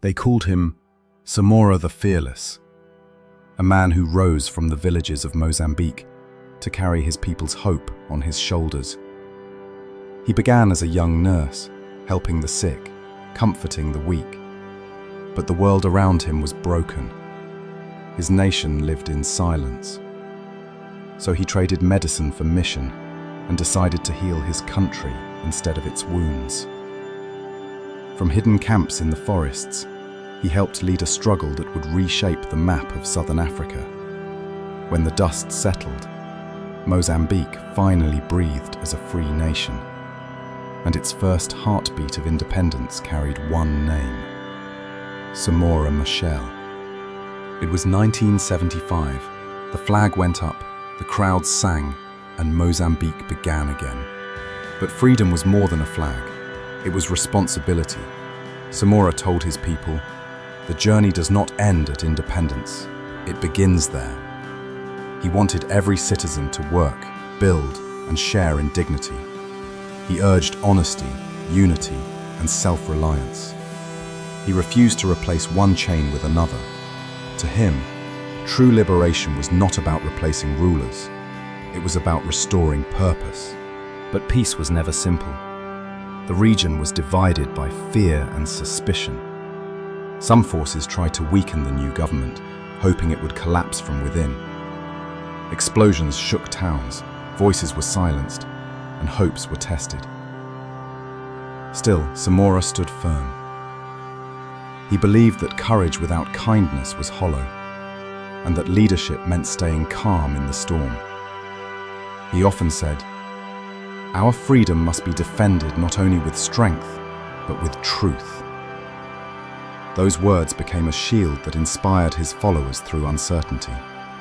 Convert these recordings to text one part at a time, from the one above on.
They called him Samora the Fearless, a man who rose from the villages of Mozambique to carry his people's hope on his shoulders. He began as a young nurse, helping the sick, comforting the weak. But the world around him was broken. His nation lived in silence. So he traded medicine for mission and decided to heal his country instead of its wounds. From hidden camps in the forests, he helped lead a struggle that would reshape the map of southern Africa. When the dust settled, Mozambique finally breathed as a free nation, and its first heartbeat of independence carried one name: Samora Machel. It was 1975. The flag went up, the crowds sang, and Mozambique began again. But freedom was more than a flag. It was responsibility. Samora told his people, "The journey does not end at independence. It begins there." He wanted every citizen to work, build, and share in dignity. He urged honesty, unity, and self-reliance. He refused to replace one chain with another. To him, true liberation was not about replacing rulers. It was about restoring purpose. But peace was never simple. The region was divided by fear and suspicion. Some forces tried to weaken the new government, hoping it would collapse from within. Explosions shook towns, voices were silenced, and hopes were tested. Still, Samora stood firm. He believed that courage without kindness was hollow, and that leadership meant staying calm in the storm. He often said, "Our freedom must be defended not only with strength, but with truth." Those words became a shield that inspired his followers through uncertainty.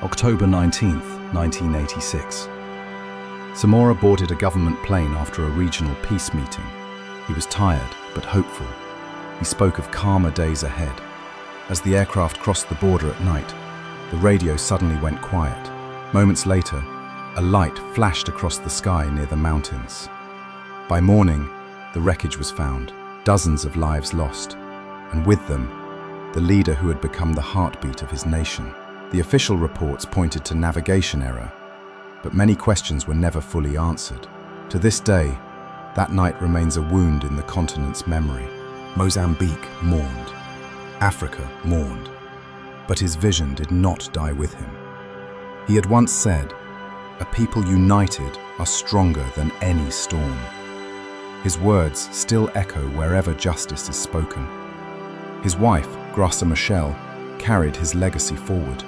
October 19th, 1986. Samora boarded a government plane after a regional peace meeting. He was tired, but hopeful. He spoke of calmer days ahead. As the aircraft crossed the border at night, the radio suddenly went quiet. Moments later, a light flashed across the sky near the mountains. By morning, the wreckage was found, dozens of lives lost, and with them, the leader who had become the heartbeat of his nation. The official reports pointed to navigation error, but many questions were never fully answered. To this day, that night remains a wound in the continent's memory. Mozambique mourned. Africa mourned. But his vision did not die with him. He had once said, "A people united are stronger than any storm." His words still echo wherever justice is spoken. His wife, Samora Machel, carried his legacy forward,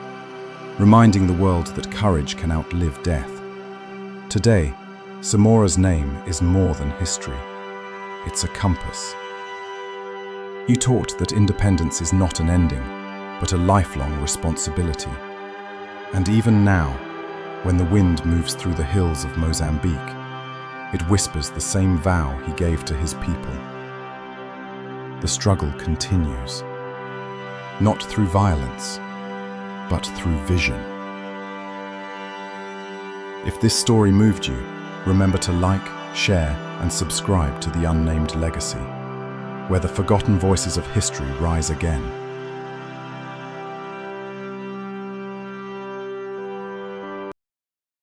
reminding the world that courage can outlive death. Today, Samora's name is more than history. It's a compass. He taught that independence is not an ending, but a lifelong responsibility. And even now, when the wind moves through the hills of Mozambique, it whispers the same vow he gave to his people. The struggle continues, not through violence, but through vision. If this story moved you, remember to like, share, and subscribe to the Unnamed Legacy, where the forgotten voices of history rise again.